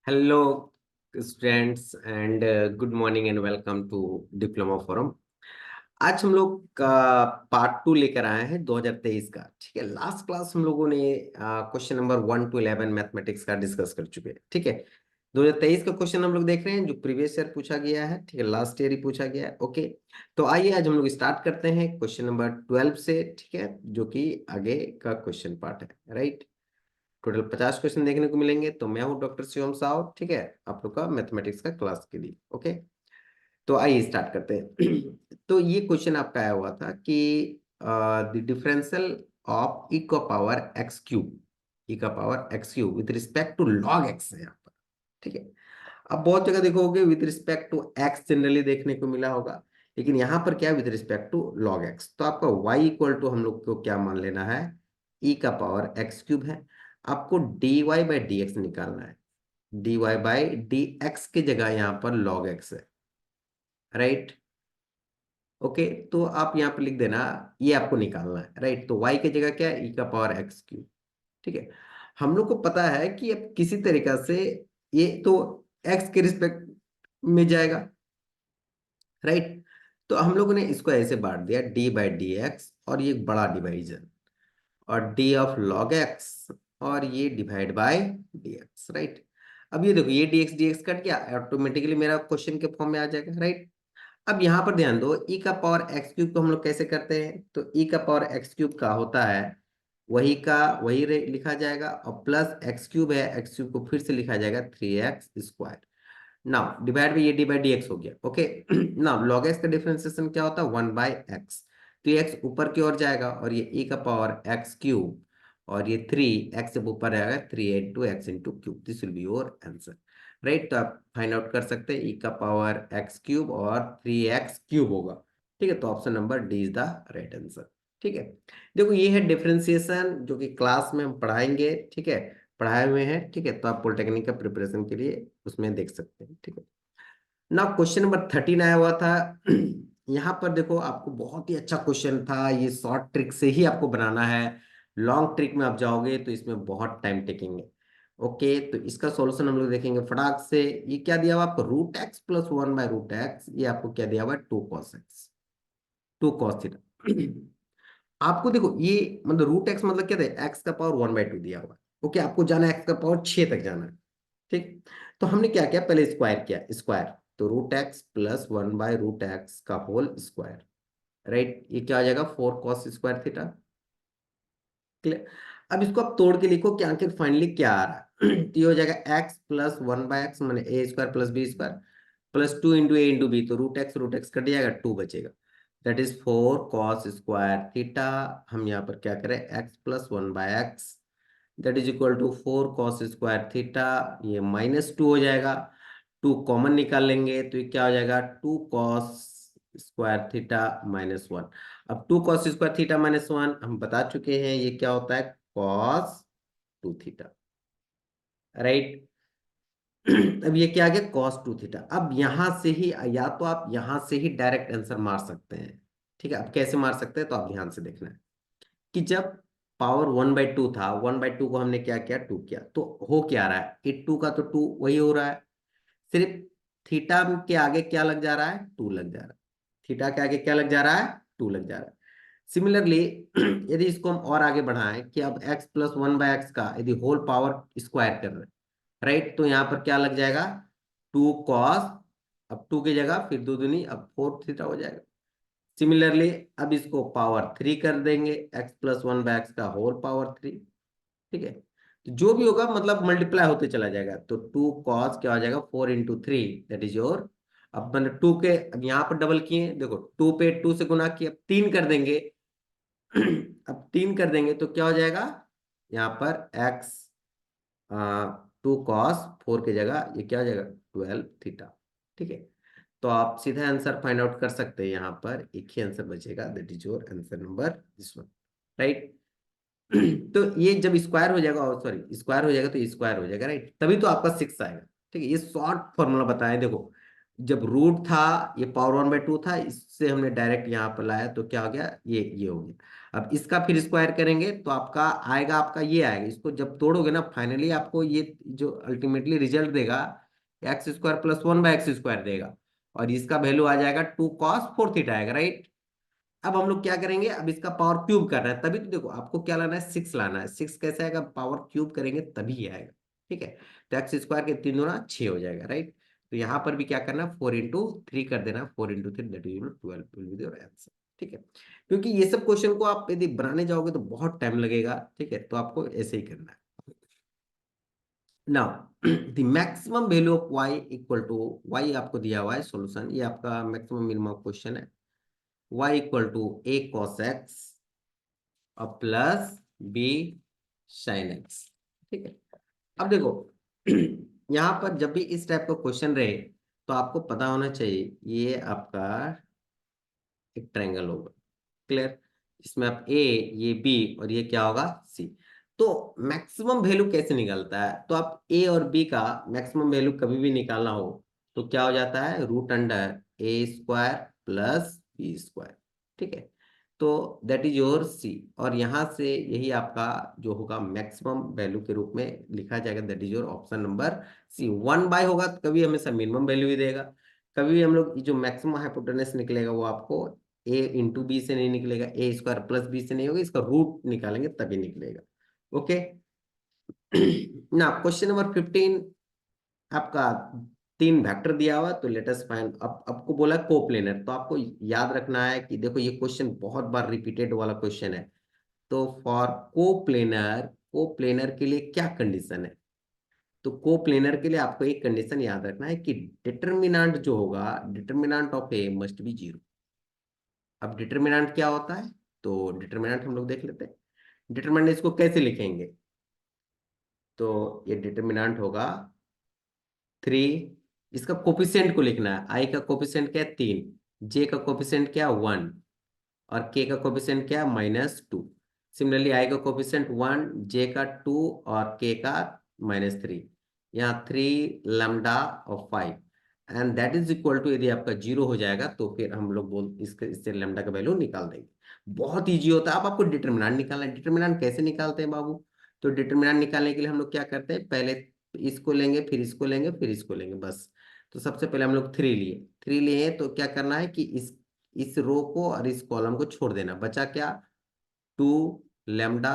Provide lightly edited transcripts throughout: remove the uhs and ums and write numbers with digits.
Hello students and good morning and welcome to Diploma Forum. आज हम लोग का पार्ट 2 लेकर आए हैं 2023 का। ठीक है, लास्ट क्लास हम लोगों ने क्वेश्चन नंबर 1 to 11 मैथमेटिक्स का डिस्कस कर चुके हैं। ठीक है, 2023 का क्वेश्चन हम लोग देख रहे हैं जो प्रीवियस ईयर पूछा गया है। ठीक है, लास्ट ईयर ही पूछा गया है। ओके, तो आइए आज हम लोग स्टार्ट करते हैं क्वेश्चन नंबर 12 से। ठीक है, जो कि आगे का क्वेश्चन पार्ट है। राइट, टोटल 50 क्वेश्चन देखने को मिलेंगे। तो मैं हूँ डॉक्टर शिवम साहब। ठीक है, आप लोग का मैथमेटिक्स का क्लास के लिए। ओके, तो आइए स्टार्ट करते हैं। तो ये क्वेश्चन आपका आया हुआ था कि द डिफरेंशियल ऑफ ई का पावर एक्स क्यूब, ई का power x cube with respect to log x है यहाँ पर। ठीक है, अब बहुत जगह देखोगे with respect to x generally देखने को मिला होगा, लेकिन यहाँ पर क्या है with respect to log x. तो आपका y इक्वल टू हम लोग को क्या मान लेना है, ई का पावर एक्स क्यूब है। आपको dy बाई डी एक्स निकालना है। dy बाई डी एक्स की जगह यहाँ पर log x है। राइट, ओके, तो आप यहाँ पर लिख देना, ये आपको निकालना है। राइट, तो y की जगह क्या है, ई का पावर एक्स क्यूब। ठीक है, हम लोग को पता है कि अब किसी तरीका से ये तो x के रिस्पेक्ट में जाएगा। राइट, तो हम लोगों ने इसको ऐसे बांट दिया, डी बाई डी एक्स, और ये एक बड़ा डिवाइजन, और डी ऑफ लॉग एक्स, और ये divide by D x. Right, अब ये देखो, ये डी एक्स कट गया, ऑटोमेटिकली मेरा क्वेश्चन के फॉर्म में आ जाएगा। राइट, अब यहाँ पर ध्यान दो, ई का पावर एक्स क्यूब को हम लोग कैसे करते हैं, तो ई का पावर एक्स क्यूब का होता है वही का वही लिखा जाएगा, और प्लस एक्स क्यूब है, एक्स क्यूब को फिर से लिखा जाएगा 3x²। नाउ डिवाइड बाई ये डी बाई डी एक्स हो गया। ओके, नाउ लॉग एक्स का डिफरेंशिएशन क्या होता है, 1/x। तो ये एक्स ऊपर की ओर जाएगा, और ये e का पावर एक्स क्यूब, और ये 3x जब ऊपर आएगा 3 × x/क्यूब, this will be your answer. Right, तो आप फाइंड आउट कर सकते हैं e का पावर एक्स क्यूब और 3x³ होगा। ठीक है, तो option number D is the right answer. ठीक है, देखो ये है डिफरेंशिएशन जो कि क्लास में हम पढ़ाएंगे। ठीक है, पढ़ाए हुए हैं। ठीक है, तो आप पॉलिटेक्निक का प्रिपरेशन के लिए उसमें देख सकते हैं। ठीक है, ना क्वेश्चन नंबर 13 आया हुआ था। यहाँ पर देखो, आपको बहुत ही अच्छा क्वेश्चन था। ये शॉर्ट ट्रिक से ही आपको बनाना है, लॉन्ग ट्रिक में आप जाओगे तो इसमें बहुत टाइम टेकेंगे। ओके, तो इसका सॉल्यूशन हम लोग देखेंगे फटाक से। ये क्या दिया हुआ आपको, √x+1/√x, ये आपको क्या दिया हुआ है, 2 cos x, 2 cos थीटा। आपको देखो ये मतलब √x मतलब क्या था, x का पावर 1/2 दिया हुआ है। ओके, आपको जाना है x का पावर 6 तक जाना है। ठीक, तो हमने क्या किया, पहले स्क्वायर किया, स्क्वायर, तो √x+1/√x का होल स्क्वायर। राइट, ये क्या आ जाएगा, 4 cos² थीटा। क्लियर, अब इसको आप तोड़ के लिखो कि आखिर फाइनली क्या आ रहा है। तो ये हो जाएगा x+1/x मैंने a² + b² +2 × a × b, तो √x कट जाएगा, 2 बचेगा। That is 4 cos² theta. हम यहाँ पर क्या करें, x+1/x that is equal to 4 cos² theta. ये -2 हो जाएगा, 2 कॉमन निकाल लेंगे तो ये क्या हो जाएगा, 2 cos² थीटा -1। अब 2 cos² थीटा -1 हम बता चुके हैं, ये क्या होता है, cos 2 थीटा। राइट, अब ये क्या आ गया, cos 2 थीटा। अब यहां से ही, या तो आप यहां से ही डायरेक्ट आंसर मार सकते हैं। ठीक है, अब कैसे मार सकते हैं, तो आप ध्यान से देखना है कि जब पावर 1/2 था, 1/2 को हमने क्या किया, 2 किया, तो हो क्या रहा है, 2 का तो 2 वही हो रहा है, सिर्फ थीटा के आगे क्या लग जा रहा है, 2 लग जा रहा है। थीटा के आगे क्या लग जा रहा है, 2 लग जा रहा है। सिमिलरली यदि इसको हम और आगे बढ़ाएं कि अब x+1/x का यदि होल पावर स्क्वायर कर रहे हैं, राइट, तो यहाँ पर क्या लग जाएगा, 2 cos, अब 2 की जगह फिर 2 दूनी, अब 4 थीटा हो जाएगा। सिमिलरली अब इसको पावर 3 कर देंगे, x+1/x का होल पावर 3। ठीक है, तो जो भी होगा मतलब मल्टीप्लाई होते चला जाएगा, तो 2 cos क्या हो जाएगा, 4 × 3, दैट इज योर। अब मैंने 2 के, अब यहाँ पर डबल किए, देखो 2 पे 2 से गुना किया, अब 3 कर देंगे। अब 3 कर देंगे तो क्या हो जाएगा, यहाँ पर x 2 cos 4 की जगह ये क्या हो जाएगा, 12 थीटा। ठीक है, तो आप सीधा आंसर फाइंड आउट कर सकते हैं। यहाँ पर एक ही आंसर बचेगा, that is your answer number this one. Right, तो ये जब स्क्वायर हो जाएगा, और सॉरी स्क्वायर हो जाएगा तो स्क्वायर हो जाएगा। राइट, तभी तो आपका 6 आएगा। ठीक है, ये शॉर्ट फॉर्मूला बताया देखो, जब रूट था ये पावर 1/2 था, इससे हमने डायरेक्ट यहाँ पर लाया तो क्या हो गया, ये हो गया। अब इसका फिर स्क्वायर करेंगे तो आपका आएगा, आपका ये आएगा। इसको जब तोड़ोगे ना फाइनली आपको ये जो अल्टीमेटली रिजल्ट देगा x² + 1/x² देगा, और इसका वैल्यू आ जाएगा 2 cos 4 थीटा आएगा, राइट। अब हम लोग क्या करेंगे, अब इसका पावर क्यूब करना है, तभी तो देखो आपको क्या लाना है, 6 लाना है। 6 कैसे आएगा, पावर क्यूब करेंगे तभी ये आएगा, ठीक है। तो x² के 3 × 6 हो जाएगा, राइट। तो यहाँ पर भी क्या करना है, 4 × 3 कर देना, 4 × 3 that is 12 will be your answer, ठीक है। क्योंकि ये सब क्वेश्चन को आप यदि बनाने जाओगे तो बहुत टाइम लगेगा, ठीक है, तो आपको ऐसे ही करना है। Now the maximum value of y equal to, y आपको दिया हुआ है सॉल्यूशन, ये आपका मैक्सिमम मिनिमम क्वेश्चन है। y equal to a cos x और प्लस b sin x, ठीक है। अब देखो यहाँ पर जब भी इस टाइप का क्वेश्चन रहे तो आपको पता होना चाहिए ये आपका एक ट्रायंगल होगा, क्लियर। इसमें आप ए, ये बी और ये क्या होगा, सी। तो मैक्सिमम वैल्यू कैसे निकलता है, तो आप ए और बी का मैक्सिमम वैल्यू कभी भी निकालना हो तो क्या हो जाता है, √A² + B², ठीक है। तो दैट इज योर सी, और यहां से यही आपका जो होगा मैक्सिमम वैल्यू के रूप में लिखा जाएगा, that is your option number C. 1/, होगा तो कभी हमेशा मिनिमम वैल्यू ही देगा, कभी भी हम लोग जो मैक्सिमम हाइपोटेनस निकलेगा वो आपको A × B से नहीं निकलेगा, A² + B से नहीं होगा, इसका रूट निकालेंगे तभी निकलेगा, ओके। ना क्वेश्चन नंबर 15 आपका 3 वेक्टर दिया हुआ, तो लेट अस फाइंड। अब आपको बोला कोप्लेनर, तो आपको याद रखना है कि देखो ये क्वेश्चन बहुत बार रिपीटेड वाला क्वेश्चन है। तो फॉर कोप्लेनर, कोप्लेनर के लिए क्या कंडीशन है, तो कोप्लेनर के लिए आपको एक कंडीशन याद रखना है कि डिटर्मिनेंट जो होगा, determinant of A must be 0। अब डिटर्मिनेंट क्या होता है, तो डिटर्मिनेंट हम लोग देख लेते हैं। डिटर्मिनेंट इसको कैसे लिखेंगे, तो ये डिटर्मिनेंट होगा 3। इसका कोफिशिएंट को लिखना है, आई का कोफिशिएंट क्या है, 3, जे का कोफिशिएंट क्या है, 1, और के का कोफिशिएंट क्या है, -2। सिमिलरली आई का कोफिशिएंट 1, जे का 2 और के का -3। यहाँ 3 लैम्डा और 5, and that is equal to, यदि आपका 0 हो जाएगा तो फिर हम लोग बोल इसके इससे लैम्डा का वैल्यू निकाल देंगे। बहुत इजी होता है। अब आपको डिटर्मिनेंट निकालना है। डिटर्मिनेंट कैसे निकालते हैं बाबू, तो डिटर्मिनेंट निकालने के लिए हम लोग क्या करते हैं, पहले इसको लेंगे, फिर इसको लेंगे, फिर इसको लेंगे, बस। तो सबसे पहले हम लोग 3 लिए तो क्या करना है कि इस रो को और इस कॉलम को छोड़ देना, बचा क्या, 2 लैम्डा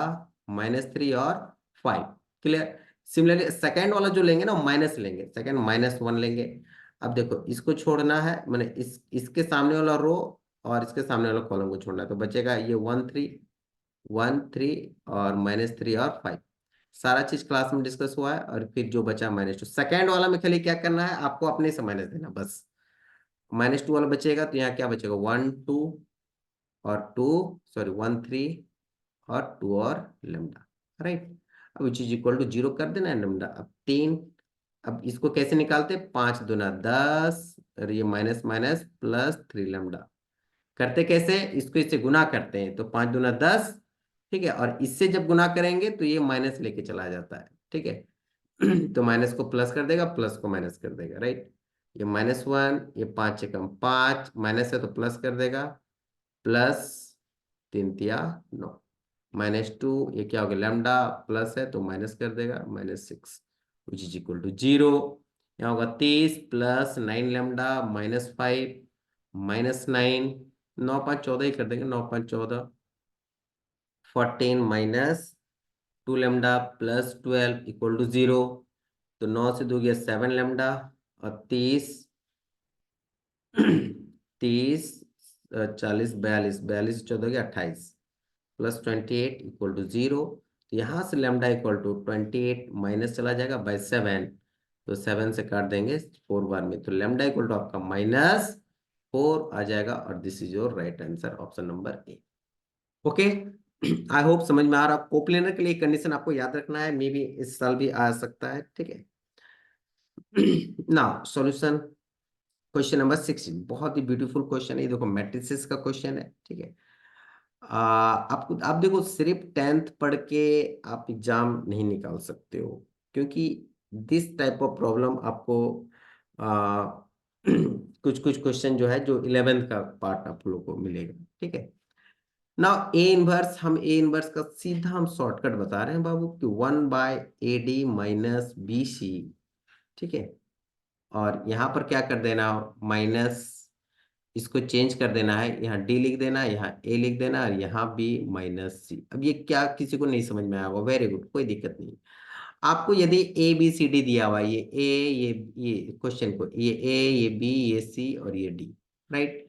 -3 और 5, क्लियर। सिमिलरली सेकेंड वाला जो लेंगे ना माइनस लेंगे, सेकेंड -1 लेंगे। अब देखो इसको छोड़ना है, मैंने इसके सामने वाला रो और इसके सामने वाला कॉलम को छोड़ना है, तो बचेगा ये 1 3 और -3 और 5। सारा चीज क्लास में डिस्कस हुआ है, और फिर जो बचा -2। सेकेंड वाला में खाली क्या करना है, आपको अपने से माइनस देना बस। -2 वाला बचेगा तो यहाँ क्या बचेगा, 1 2 और 2, सॉरी 1 3 और 2 और लैम्डा, राइट। अब विच इज इक्वल टू 0 कर देना है लैम्डा। अब 3, अब इसको कैसे निकालते हैं, 5 दूना 10 और ये माइनस माइनस +3 लैम्डा। करते कैसे, इसको इससे गुना करते हैं, तो 5 दूना 10, ठीक है, और इससे जब गुना करेंगे तो ये माइनस लेके चला जाता है, ठीक है। तो माइनस को प्लस कर देगा, प्लस को माइनस कर देगा, राइट। ये -1, ये 5 से कम 5, माइनस है तो प्लस कर देगा, +3 × 3 = 9, -2, ये क्या हो गया, लैम्डा, प्लस है तो माइनस कर देगा, -6 विच इज इक्वल टू 0। यहाँ होगा 30 + 9 लैम्डा -5 -9, 9 5 14 ही कर देंगे, 9 5 14, 14 -2 लैम्डा +12 = 0। तो 9 से 2 गया 7 लैम्डा, और 30 30 40 42, 42 14 गया 28, +28 = 0। तो यहाँ से लैम्डा = 28 माइनस चला जाएगा बाय 7, तो 7 से काट देंगे 4 बार में, तो लैम्डा = आपका -4 आ जाएगा, और this is your right answer, option number A, okay. I hope समझ में आ रहा। कोप्लेनर के लिए कंडीशन आपको याद रखना है, मे बी इस साल भी आ सकता है, ठीक है। ना सॉल्यूशन क्वेश्चन नंबर 16, बहुत ही ब्यूटीफुल क्वेश्चन है, ये देखो मैट्रिसेस का क्वेश्चन है, ठीक है। आपको, आप देखो सिर्फ 10th पढ़ के आप एग्जाम नहीं निकाल सकते हो, क्योंकि दिस टाइप ऑफ प्रॉब्लम आपको कुछ कुछ क्वेश्चन जो है जो 11th का पार्ट आप लोग को मिलेगा, ठीक है। नाउ ए इनवर्स, हम ए इनवर्स का सीधा हम शॉर्टकट बता रहे हैं बाबू कि 1/AD - BC, ठीक है। और यहाँ पर क्या कर देना, माइनस, इसको चेंज कर देना है, यहाँ डी लिख देना, यहाँ ए लिख देना, और यहाँ बी माइनस सी। अब ये क्या किसी को नहीं समझ में आया होगा, वेरी गुड, कोई दिक्कत नहीं। आपको यदि ए बी सी डी दिया हुआ है, ये क्वेश्चन को, ये ए, ये बी, ये सी और ये डी, राइट,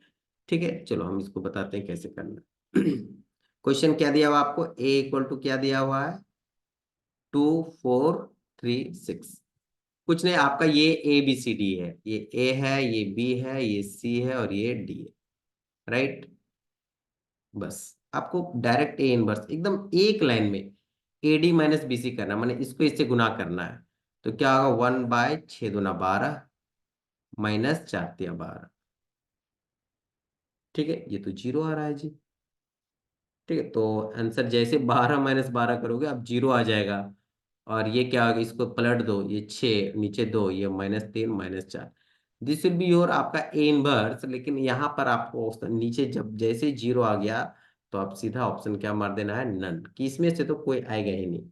ठीक है। चलो हम इसको बताते हैं कैसे करना। क्वेश्चन क्या दिया हुआ आपको, ए इक्वल टू क्या दिया हुआ है, 2 4 3 6। कुछ नहीं, आपका ये ए बी सी डी है, ये ए है, ये बी है, ये सी है और ये डी है, राइट। बस आपको डायरेक्ट ए इनवर्स एकदम एक लाइन में AD - BC करना, माने इसको इससे गुना करना है। तो क्या होगा, 1/6 × 12 -4 × 12, ठीक है। ये तो जीरो आ रहा है जी, ठीक है। तो आंसर जैसे 12 - 12 करोगे अब जीरो आ जाएगा। और ये क्या होगा, इसको पलट दो, ये 6 नीचे 2, ये -3 -4, दिस विल बी योर आपका ए इनवर्स। लेकिन यहाँ पर आपको नीचे जब जैसे जीरो आ गया तो आप सीधा ऑप्शन क्या मार देना है, नन, कि इसमें से तो कोई आएगा ही नहीं।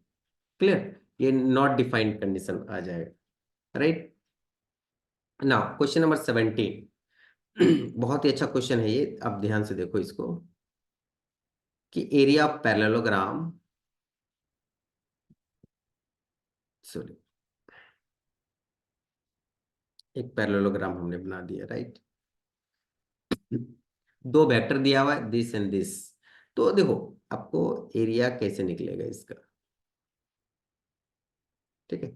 क्लियर, ये नॉट डिफाइंड कंडीशन आ जाएगा, राइट। Now question number 17। बहुत ही अच्छा क्वेश्चन है ये, आप ध्यान से देखो इसको, कि एरिया ऑफ पैरेललोग्राम, सॉरी, एक पैरेललोग्राम हमने बना दिया, राइट। दो वेक्टर दिया हुआ है, दिस एंड दिस। तो देखो आपको एरिया कैसे निकलेगा इसका, ठीक है।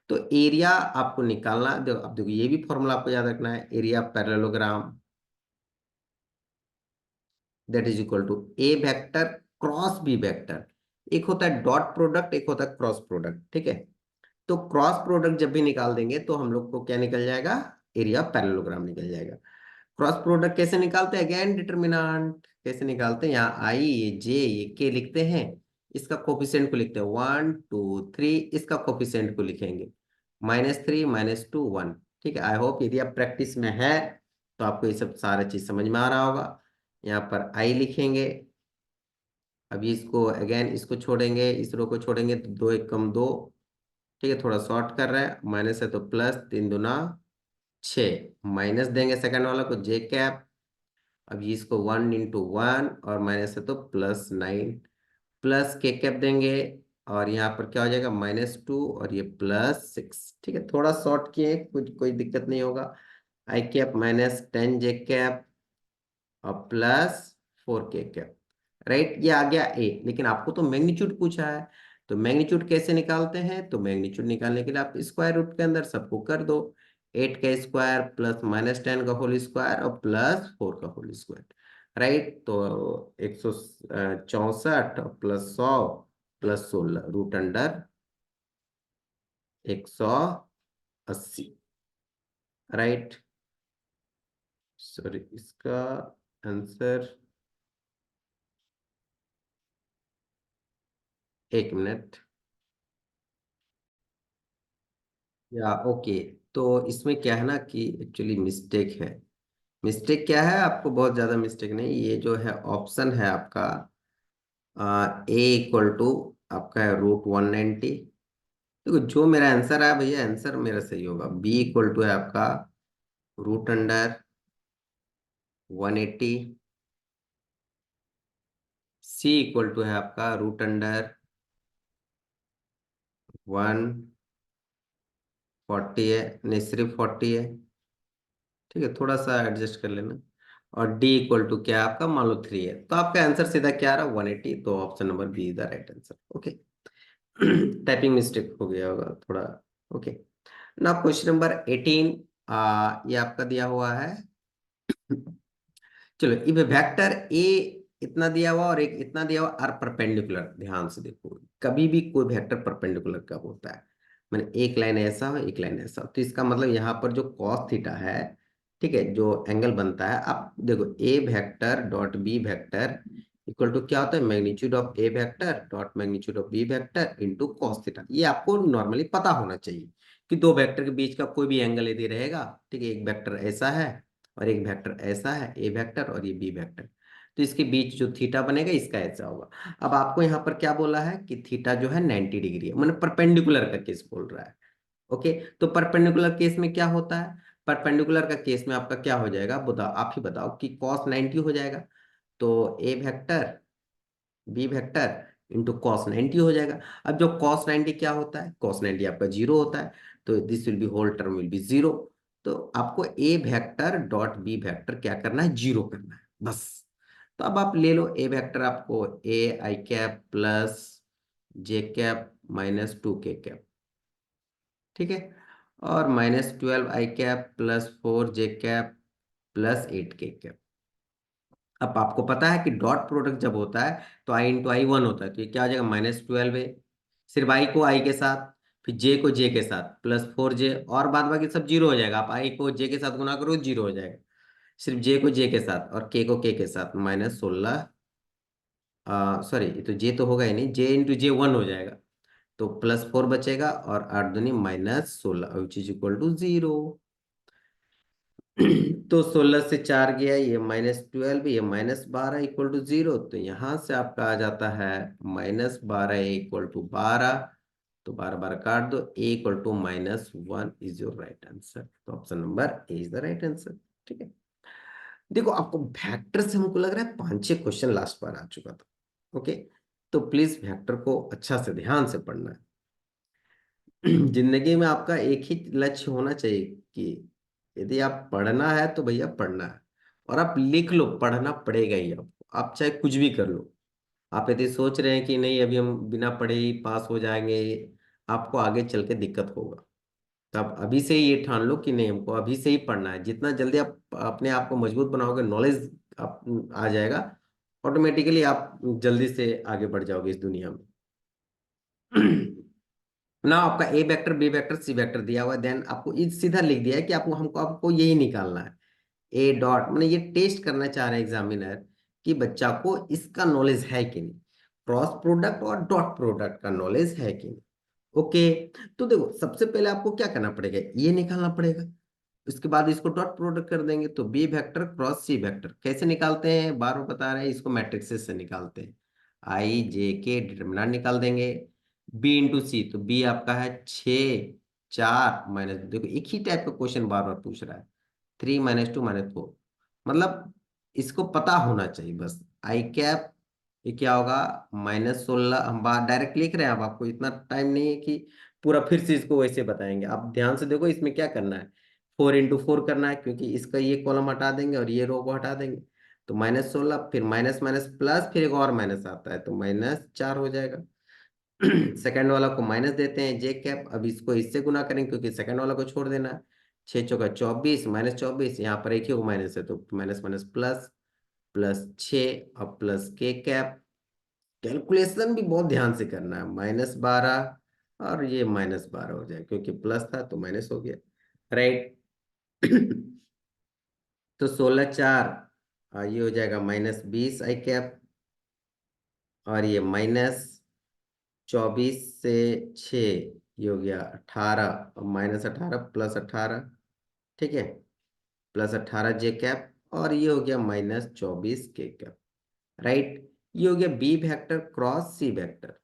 तो एरिया आपको निकालना, देखो अब देखो ये भी फॉर्मूला आपको याद रखना है, area parallelogram that is equal to A vector cross B vector. एक होता है डॉट प्रोडक्ट, एक होता है क्रॉस प्रोडक्ट, ठीक है। तो क्रॉस प्रोडक्ट जब भी निकाल देंगे तो हम लोग को क्या निकल जाएगा, एरिया पैरेललोग्राम निकल जाएगा। क्रॉस प्रोडक्ट कैसे निकालते हैं, अगेन डिटर्मिनेंट कैसे निकालते हैं, यहाँ आई, ये जे, ये के लिखते हैं, इसका कोफिशिएंट को लिखते हैं 1 2 3, इसका कोफिशिएंट को लिखेंगे -3 -2 1, ठीक है। आई होप यदि आप प्रैक्टिस में है तो आपको ये सब सारा चीज समझ में आ रहा होगा। यहाँ पर आई लिखेंगे, अभी इसको अगेन इसको छोड़ेंगे, इस रो को छोड़ेंगे तो 2 1 = 2, ठीक है। थोड़ा शॉर्ट कर रहे हैं, माइनस है तो प्लस, 3 दूना 6, माइनस देंगे सेकंड वाला को जे कैप, अब ये इसको 1 × 1 और माइनस है तो +9, प्लस के कैप देंगे, और यहाँ पर क्या हो जाएगा, -2 और ये +6, ठीक है। थोड़ा शॉर्ट किए, कुछ कोई दिक्कत नहीं होगा। आई कैप -10 जे कैप और +4 के कैप, राइट। ये आ गया ए, लेकिन आपको तो मैग्नीट्यूड पूछा है। तो मैग्नीट्यूड कैसे निकालते हैं, तो मैग्नीट्यूड निकालने के लिए आप स्क्वायर रूट के अंदर सबको कर दो, 8 का स्क्वायर प्लस -10 का होल स्क्वायर और +4 का होल स्क्वायर, राइट। तो 164 +100 +16 √180, राइट। सॉरी, इसका आंसर, 1 मिनट, या ओके। तो इसमें क्या है ना कि एक्चुअली मिस्टेक है। मिस्टेक क्या है, आपको बहुत ज्यादा मिस्टेक नहीं, ये जो है ऑप्शन है आपका ए इक्वल टू आपका है √190। देखो जो मेरा आंसर है भैया, आंसर मेरा सही होगा, बी इक्वल टू है आपका √180, सी इक्वल टू है आपका √140 है, नहीं सिर्फ 40 है, ठीक है। थोड़ा सा एडजस्ट कर लेना। और डी इक्वल टू क्या है आपका, मान लो 3 है, तो आपका आंसर सीधा क्या आ रहा है, 180। तो option number B is the right answer, okay. Typing mistake हो गया होगा थोड़ा, ओके। ना क्वेश्चन नंबर 18, ये आपका दिया हुआ है। चलो, इफ वेक्टर ए इतना दिया हुआ और एक इतना दिया हुआ आर परपेंडिकुलर, ध्यान से देखो, कभी भी कोई वेक्टर परपेंडिकुलर कब होता है, मैंने एक लाइन ऐसा हो एक लाइन ऐसा हो, तो इसका मतलब यहाँ पर जो cos थीटा है, ठीक है, जो एंगल बनता है, आप देखो A vector dot B vector equal to क्या होता है, magnitude of A vector dot magnitude of B vector into cos theta. ये आपको नॉर्मली पता होना चाहिए, कि दो वेक्टर के बीच का कोई भी एंगल यदि रहेगा, ठीक है, एक वेक्टर ऐसा है और एक वेक्टर ऐसा है, ए वेक्टर और ये बी वेक्टर, तो इसके बीच जो थीटा बनेगा इसका ऐसा होगा। अब आपको यहाँ पर क्या बोला है कि थीटा जो है 90 डिग्री है, मतलब परपेंडिकुलर का केस बोल रहा है। ओके, तो परपेंडिकुलर केस में क्या होता है? परपेंडिकुलर का केस में आपका क्या हो जाएगा, बताओ, आप ही बताओ, कि cos 90 हो जाएगा, तो A vector B vector into cos 90 हो जाएगा। अब जो कॉस 90 क्या होता है, कॉस 90 आपका जीरो होता है, तो this will be whole term will be zero. तो आपको A vector dot B vector क्या करना है, जीरो करना है बस। तो अब आप ले लो ए वेक्टर, आपको ए आई कैप प्लस जे कैप माइनस 2 के कैप, ठीक है, और -12 आई कैप प्लस 4 जे कैप प्लस 8 के कैप। अब आपको पता है कि डॉट प्रोडक्ट जब होता है तो आई इंटू आई 1 होता है, तो ये क्या हो जाएगा, -12 है, सिर्फ आई को आई के साथ, फिर जे को जे के साथ प्लस 4 जे, और बाद बाकी सब जीरो हो जाएगा। आप आई को जे के साथ गुना करो जीरो हो जाएगा, सिर्फ जे को जे के साथ और के को के साथ, -16, सॉरी ये तो जे तो होगा ही नहीं, जे इंटू जे 1 हो जाएगा, तो +4 बचेगा और 8 दूनी -16 विच इज इक्वल टू 0। तो 16 से 4 गया, ये -12, ये -12 इक्वल टू 0, तो यहां से आपका आ जाता है -12 इक्वल टू 12, तो 12 12 काट दो, A equal to -1 is your right answer. तो option number A is the right answer, ठीक है। देखो आपको वेक्टर से हमको लग रहा है 5 6 क्वेश्चन लास्ट बार आ चुका था। ओके, तो प्लीज वेक्टर को अच्छा से ध्यान से पढ़ना है। जिंदगी में आपका एक ही लक्ष्य होना चाहिए कि यदि आप पढ़ना है तो भैया पढ़ना है, और आप लिख लो, पढ़ना पड़ेगा ही आपको, आप चाहे कुछ भी कर लो। आप यदि सोच रहे हैं कि नहीं अभी हम बिना पढ़े ही पास हो जाएंगे, आपको आगे चल के दिक्कत होगा। तो आप अभी से ही ये ठान लो कि नहीं, हमको अभी से ही पढ़ना है। जितना जल्दी आप अपने आप को मजबूत बनाओगे, नॉलेज आप आ जाएगा, ऑटोमेटिकली आप जल्दी से आगे बढ़ जाओगे इस दुनिया में। ना आपका A vector B vector C vector दिया हुआ है, देन आपको ये सीधा लिख दिया है कि आपको हमको आपको यही निकालना है, ए डॉट, मैंने ये टेस्ट करना चाह रहे हैं एग्जामिनर कि बच्चा को इसका नॉलेज है कि नहीं, क्रॉस प्रोडक्ट और डॉट प्रोडक्ट का नॉलेज है कि नहीं। ओके, तो देखो सबसे पहले आपको क्या करना पड़ेगा, ये निकालना पड़ेगा, उसके बाद इसको डॉट प्रोडक्ट कर देंगे, तो B vector cross C vector कैसे निकालते हैं, बार बार बता रहे हैं, इसको मैट्रिक्स से निकालते हैं। आई जे के डिटर्मिनेंट निकाल देंगे, बी इंटू सी, तो बी आपका है 6 4 माइनस, देखो एक ही टाइप का क्वेश्चन बार बार पूछ रहा है, 3 - 2 - 4, मतलब इसको पता होना चाहिए बस। आई कैप ये क्या होगा, -16, हम बात डायरेक्ट लिख रहे हैं, अब आपको इतना टाइम नहीं है कि पूरा फिर से इसको वैसे बताएंगे। आप ध्यान से देखो इसमें क्या करना है, 4 × 4 करना है, क्योंकि इसका ये कॉलम हटा देंगे और ये रो को हटा देंगे, तो -16, फिर माइनस माइनस प्लस, फिर एक और माइनस आता है, तो -4 हो जाएगा। सेकंड वाला को माइनस देते हैं जे कैप, अब इसको इससे गुना करेंगे क्योंकि सेकंड वाला को छोड़ देना है, 6 × 4 = 24, -24, यहाँ पर एक ही को माइनस है, तो माइनस माइनस प्लस, +6 और प्लस के कैप। कैलकुलेशन भी बहुत ध्यान से करना है, -12 और ये -12 हो जाए, क्योंकि प्लस था तो माइनस हो गया, राइट। तो 16 4, ये हो जाएगा -20 आई कैप, और ये -24 से 6, ये हो गया 18, और -18 +18, ठीक है, +18 जे कैप, और ये हो गया -24 के कैप, राइट। ये हो गया B vector cross C vector.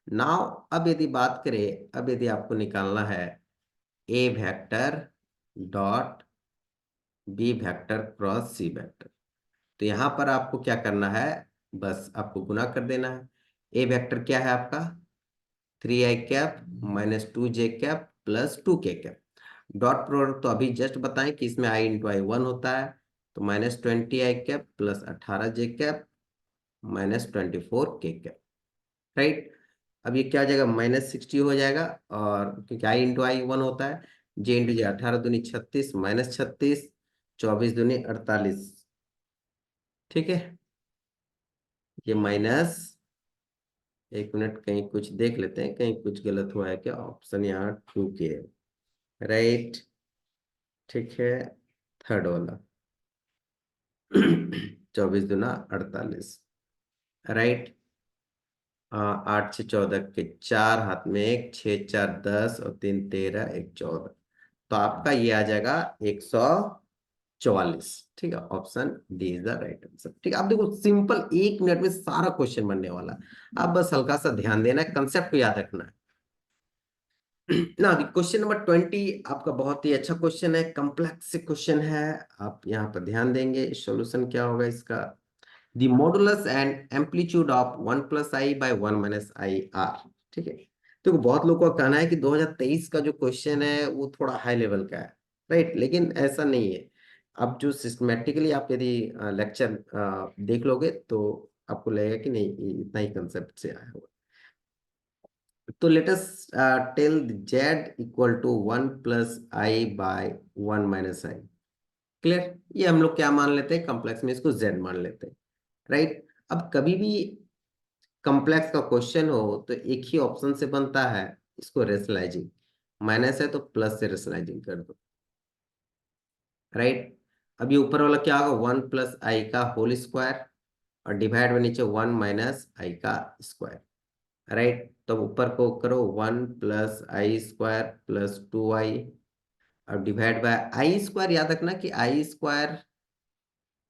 Now अब यदि बात करें, अब यदि आपको निकालना है A vector dot B vector cross C vector, तो यहां पर आपको क्या करना है, बस आपको गुना कर देना है। ए वेक्टर क्या है आपका, 3 आई कैप -2 जे कैप प्लस 2 के कैप, डॉट प्रोडक्ट तो अभी जस्ट बताएं कि इसमें आई इंटू आई 1 होता है, तो -20 आई कैप प्लस 18 जे कैप -24 के कैप, राइट। अब ये क्या हो जाएगा, -60 हो जाएगा, और क्योंकि आई इंटू आई 1 होता है, जे इंटू जे, 18 दूनी 36, -36, 24 दूनी 48, ठीक है, ये माइनस, एक मिनट कहीं कुछ देख लेते हैं, कहीं कुछ गलत हुआ है क्या, ऑप्शन यहाँ 2 के है, राइट, ठीक है, थर्ड वाला। 24 दूना 48, राइट। 8 से 14 के 4 हाथ में, एक 6 4 10 और 3 13 1 14। तो आपका ये आ जाएगा 144। ठीक है, option D is the right answer. ठीक है, आप देखो सिंपल 1 मिनट में सारा क्वेश्चन बनने वाला है। आप बस हल्का सा ध्यान देना है, कंसेप्ट को याद रखना है ना। क्वेश्चन नंबर 20 आपका बहुत ही अच्छा क्वेश्चन है, कॉम्प्लेक्स क्वेश्चन है। आप यहाँ पर ध्यान देंगे, सॉल्यूशन क्या होगा इसका। The modulus and amplitude of 1 plus I by 1 minus I R. ठीक है, तो बहुत लोगों का कहना है कि 2023 का जो क्वेश्चन है वो थोड़ा हाई लेवल का है, राइट, लेकिन ऐसा नहीं है। अब जो सिस्टमेटिकली आप यदि लेक्चर देख लोगे तो आपको लगेगा कि नहीं, ये इतना ही कंसेप्ट से आया हुआ। तो let us tell z equal to 1 plus i by 1 minus i. Clear, ये हम लोग क्या मान लेते हैं, कॉम्प्लेक्स में इसको जेड मान लेते हैं, राइट। अब कभी भी कॉम्प्लेक्स का क्वेश्चन हो तो एक ही ऑप्शन से बनता है, इसको रेशनलाइजिंग। माइनस है तो प्लस से रेशनलाइजिंग कर दो, राइट। अब ये ऊपर वाला क्या होगा, 1 प्लस आई का होल स्क्वायर, और डिवाइड में नीचे 1 माइनस आई का स्क्वायर, राइट। तो ऊपर को करो 1 प्लस आई स्क्वायर प्लस 2 आई, अब डिवाइड बाय आई स्क्वायर। याद रखना कि आई स्क्वायर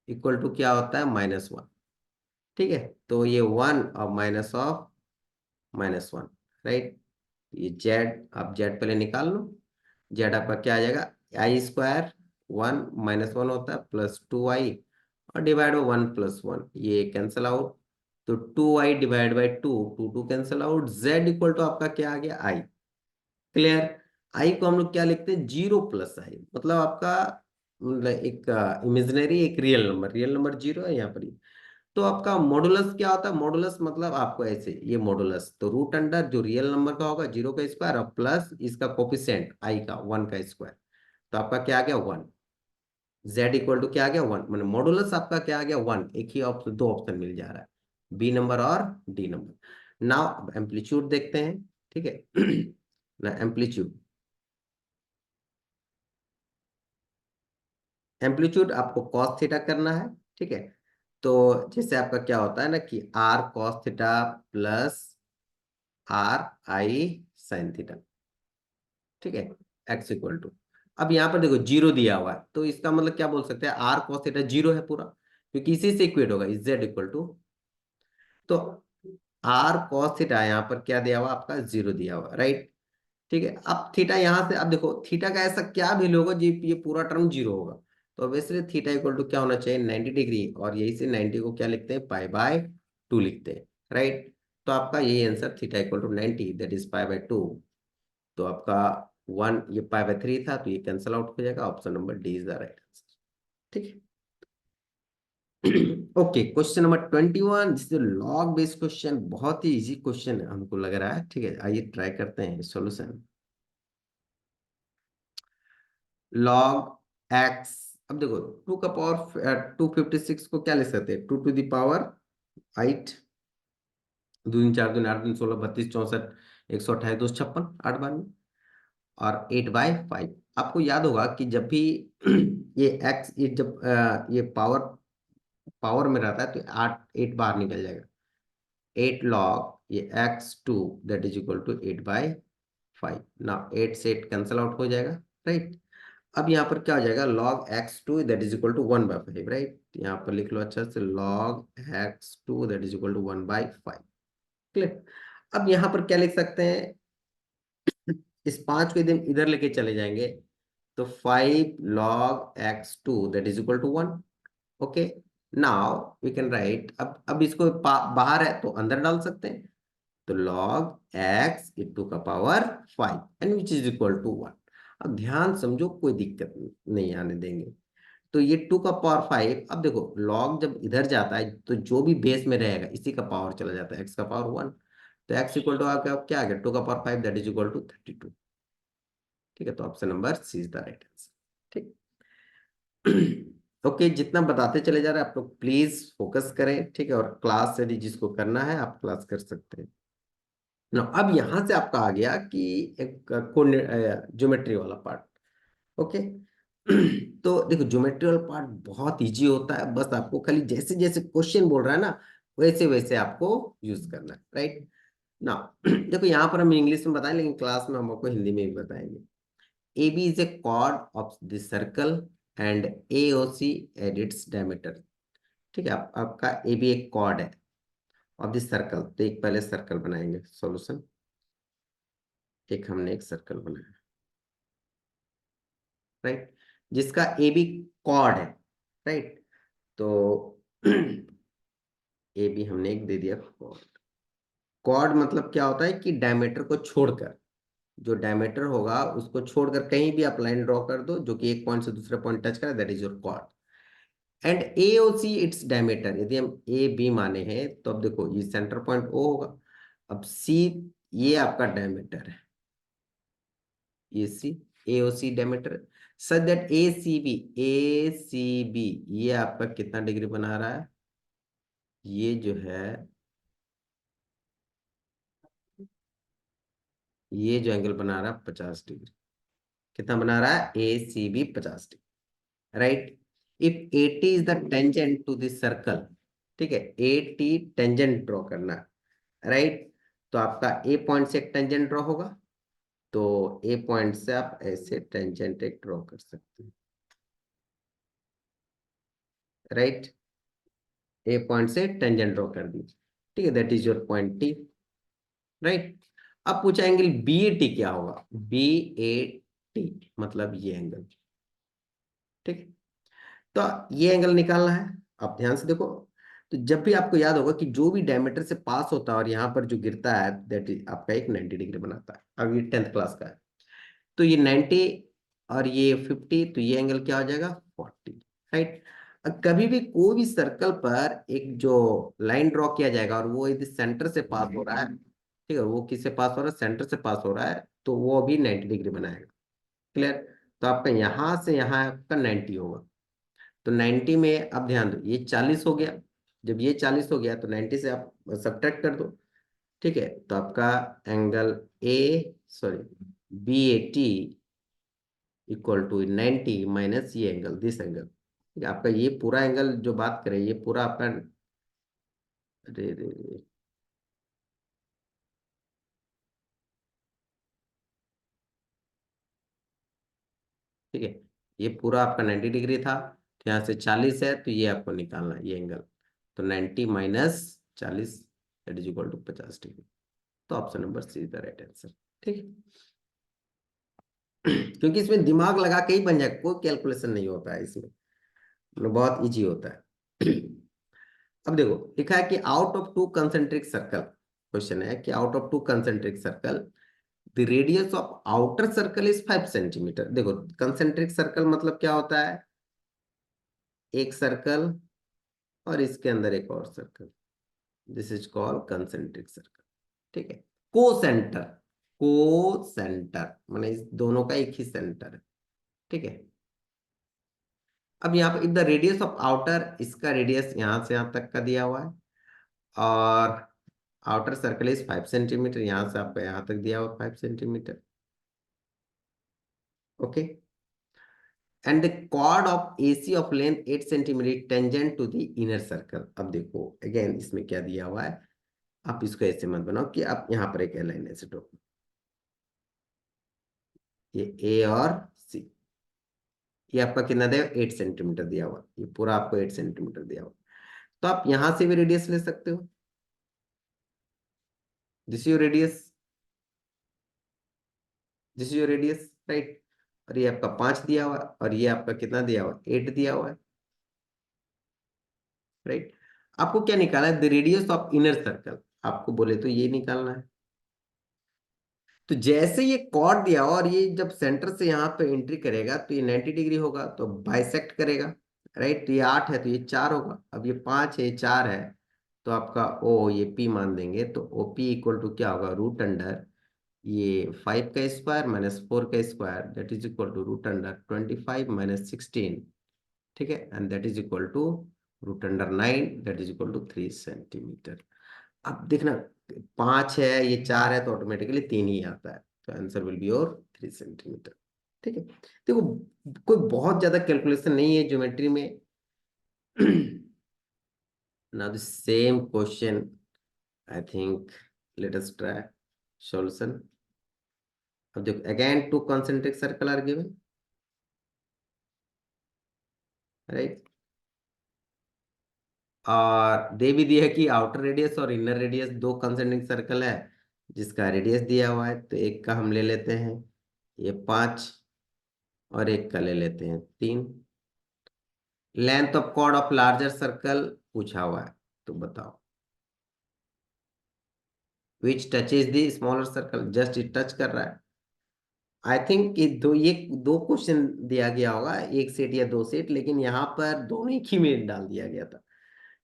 इक्वल टू क्या होता है, -1। ठीक है, तो ये 1 और -1, राइट। ये जेड, आप जेड पहले निकाल लो। जेड आपका क्या आ जाएगा, आई स्क्वायर 1 -1 होता है प्लस 2 आई, और डिवाइड बाई 1 प्लस 1, ये कैंसल आउट। तो 2 i divide by 2, 2 cancel out. Z equal to आपका क्या आ गया, आई। क्लियर। आई को हम लोग क्या लिखते हैं, 0 प्लस आई, मतलब आपका मतलब एक इमेजिनरी एक रियल नंबर, रियल नंबर 0 है यहाँ पर। तो आपका मॉडुलस क्या होता है, मॉडुलस मतलब आपको ऐसे, ये मॉडुलस तो रूट अंडर जो रियल नंबर का होगा 0 का स्क्वायर और प्लस इसका कोफिशिएंट आई का 1 का स्क्वायर। तो आपका क्या आ गया, 1। जेड इक्वल टू क्या आ गया, 1, मतलब मॉडुलस आपका क्या आ गया, 1। एक ही ऑप्शन, दो ऑप्शन मिल जा रहा है, बी नंबर और डी नंबर। नाउ अब एम्पलीट्यूड देखते हैं। ठीक है ना, एम्पलीट्यूड, एम्पलीट्यूड आपको कॉस थीटा करना है। ठीक है, तो जैसे आपका क्या होता है ना कि r cos theta plus r i sine theta. ठीक है, एक्स इक्वल टू, अब यहाँ पर देखो 0 दिया हुआ है, तो इसका मतलब क्या बोल सकते हैं, आर कॉस थीटा 0 है पूरा, क्योंकि इसी से इक्वेट होगा, जेड इक्वल टू। तो आर कॉस थीटा यहाँ पर क्या दिया हुआ आपका, 0 दिया हुआ, राइट। ठीक है, अब थीटा यहाँ से, अब देखो थीटा का ऐसा क्या वैल्यू होगा जी, ये पूरा टर्म 0 होगा। तो ऑब्वियसली थीटा इक्वल टू क्या होना चाहिए, 90 डिग्री, और यही से 90 को क्या लिखते हैं, पाई/2 लिखते हैं, राइट। तो आपका यही answer, theta equal to 90, that is पाई/2। तो आपका 1, ये पाई/3 था, तो ये कैंसल आउट हो जाएगा, option number D is the right answer. ठीक है ओके, क्वेश्चन नंबर 21, जिससे लॉग बेस्ड क्वेश्चन, बहुत ही इजी क्वेश्चन है हमको लग रहा है। ठीक है, आइए ट्राई करते हैं सॉल्यूशन। लॉग एक्स, अब देखो 2 का पावर 256 को क्या लिख सकते हैं, 2 टू द पावर 8, 2 × 4 = 8, 2 × 16 = 64, 128, 256, 8 बार में, और 8/5। आपको याद होगा कि जब भी ये एक्स, ये जब ये पावर पावर में रहता है तो 8 बाहर निकल जाएगा। 8 log ये x2, that is equal to 8/5 ना, 8 से 8 कैंसल आउट हो जाएगा, राइट। अब यहाँ पर क्या हो जाएगा, log x2 that is equal to 1/5, right. यहाँ पर लिख लो अच्छा से, log x2 that is equal to 1/5। Clear. अब यहाँ पर क्या लिख सकते हैं, इस 5 को यदि हम इधर लेके चले जाएंगे तो 5 log x2 that is equal to 1। Okay, now we can write, अब इसको बाहर है तो अंदर डाल सकते हैं। तो log x इंटू का power 5 and which is equal to 1। अब ध्यान समझो, कोई दिक्कत नहीं आने देंगे। तो ये 2 का पावर 5, अब देखो log जब इधर जाता है तो जो भी बेस में रहेगा इसी का पावर चला जाता है, x का पावर 1। तो x इक्वल टू आपका क्या आ गया, 2 का power 5 that is equal to 32। ठीक है, तो option number C is the right answer. ठीक ओके, जितना बताते चले जा रहे हैं आप लोग प्लीज फोकस करें। ठीक है, और क्लास यदि जिसको करना है आप क्लास कर सकते हैं ना। अब यहां से आपका आ गया कि एक ज्योमेट्री वाला पार्ट। ओके तो देखो ज्योमेट्री वाला पार्ट बहुत इजी होता है, बस आपको खाली जैसे जैसे क्वेश्चन बोल रहा है ना, वैसे वैसे आपको यूज करना है, राइट। ना देखो यहाँ पर हम इंग्लिश में बताएं, लेकिन क्लास में हम आपको हिंदी में भी बताएंगे। A B is a chord of the circle and A O C at its diameter. ठीक है, आपका ए बी एक कॉर्ड है ऑफ द सर्कल, तो एक पहले सर्कल बनाएंगे सॉल्यूशन। एक हमने एक सर्कल बनाया, राइट, जिसका ए बी कॉर्ड है, राइट। तो ए बी हमने एक दे दिया कॉर्ड। कॉर्ड मतलब क्या होता है कि डायमीटर को छोड़कर, जो डायमीटर होगा उसको छोड़कर कहीं भी आप लाइन ड्रॉ कर दो जो कि एक पॉइंट से दूसरे पॉइंट टच करे, that is your chord. And A O C its diameter, यदि हम ए बी माने हैं तो अब देखो ये सेंटर पॉइंट ओ होगा, अब सी ये आपका डायमीटर है, ये C A O C diameter, such that A C B ये आपका कितना डिग्री बना रहा है, ये जो है, ये जो एंगल बना रहा है 50 डिग्री। कितना बना रहा है, A C B 50 degree, right. If A T is the tangent to this circle, ठीक है, ए टी टेंजेंट ड्रॉ करना, राइट। तो आपका ए पॉइंट से एक टेंजेंट ड्रॉ होगा, तो ए पॉइंट से आप ऐसे टेंजेंट एक ड्रॉ कर सकते हैं, राइट। ए पॉइंट से टेंजेंट ड्रॉ कर दीजिए, ठीक है, that is your point T, right. अब पूछा एंगल बी ए टी क्या होगा, बी ए टी मतलब ये एंगल, ठीक है। तो ये एंगल निकालना है। आप ध्यान से देखो, तो जब भी आपको याद होगा कि जो भी डायमीटर से पास होता है और यहाँ पर जो गिरता है, दैट इज आपका एक 90 डिग्री बनाता है। अब ये 10th क्लास का है, तो ये 90 और ये 50, तो ये एंगल क्या हो जाएगा, 40, राइट। कभी भी कोई भी सर्कल पर एक जो लाइन ड्रॉ किया जाएगा और वो यदि सेंटर से पास हो रहा है, ठीक है, वो किससे पास हो रहा है, सेंटर से पास हो रहा है, तो वो भी 90 डिग्री बनाएगा। क्लियर। तो आपका यहाँ से यहाँ आपका 90 होगा, तो 90 में अब ध्यान दो ये 40 हो गया, जब ये 40 हो गया तो 90 से आप सब्ट्रैक्ट कर दो, ठीक है। तो आपका angle A sorry B A T equal to 90 माइनस ये एंगल, दिस एंगल, ठीक है। आपका ये पूरा एंगल जो बात करें, ये पूरा आपका, रे रे रे, ठीक है, ये पूरा आपका 90 डिग्री था, तो यहाँ से 40 है, तो ये आपको निकालना है ये एंगल, तो 90 minus 40 that is equal to 50 degree. तो option number C is the right answer, ठीक है। क्योंकि इसमें दिमाग लगा के ही बन जाए, कोई कैलकुलेशन नहीं होता है इसमें, मतलब बहुत इजी होता है। अब देखो लिखा है कि out of two concentric circle, question है कि out of two concentric circle the radius of outer circle is 5 centimetre. देखो कंसेंट्रिक सर्कल मतलब क्या होता है, एक सर्कल और इसके अंदर एक और circle, this is called concentric circle, ठीक है। को सेंटर, को सेंटर माने इस दोनों का एक ही सेंटर है, ठीक है। अब यहाँ पर द रेडियस ऑफ आउटर, इसका रेडियस यहाँ से यहाँ तक का दिया हुआ है, और आउटर सर्कल इज 5 सेंटीमीटर, यहाँ से आपका यहाँ तक दिया हुआ 5 centimetre, okay. And the chord of AC of length 8 centimetre tangent to the inner circle. अब देखो अगेन इसमें क्या दिया हुआ है, आप इसको ऐसे मत बनाओ कि आप यहाँ पर एक लाइन ऐसे ड्रॉ, ये A और C, ये आपका कितना दिया, 8 सेंटीमीटर दिया हुआ, ये पूरा आपको 8 सेंटीमीटर दिया हुआ, तो आप यहां से भी रेडियस ले सकते हो, this your radius, this your radius, right. और ये आपका 5 दिया हुआ है, और ये आपका कितना दिया हुआ है, 8 दिया हुआ है, राइट। आपको क्या निकालना है, the radius of inner circle, आपको बोले तो ये निकालना है। तो जैसे ये कॉर्ड दिया हुआ और ये जब सेंटर से यहाँ पे एंट्री करेगा तो ये 90 डिग्री होगा, तो बाइसेक्ट करेगा, राइट। तो ये 8 है तो ये 4 होगा, अब ये 5 है ये 4 है, तो आपका ओ ये पी मान देंगे, तो ओ पी इक्वल टू क्या होगा, रूट अंडर ये 5 का स्क्वायर माइनस 4 का square, that is equal to root under 25 minus 16, ठीक है, and that is equal to root under 9, that is equal to 3 centimetre. अब देखना 5 है ये 4 है, तो ऑटोमेटिकली 3 ही आता है, तो answer will be your 3 centimetre, ठीक है। देखो कोई बहुत ज्यादा कैलकुलेशन नहीं है ज्योमेट्री में। Now the same question, I think let us try solution. अब देखो again two concentric circle are given, right. और दे भी दिया कि आउटर रेडियस और इनर रेडियस दो कंसेंट्रिक सर्कल है जिसका रेडियस दिया हुआ है। तो एक का हम ले लेते हैं ये 5 और एक का ले लेते हैं 3। Length of chord of larger circle पूछा हुआ है, तो बताओ which touches the smaller circle, just it touch कर रहा है। आई थिंक ये दो क्वेश्चन दिया गया होगा, एक सेट या दो सेट, लेकिन यहाँ पर दोनों एक ही में डाल दिया गया था।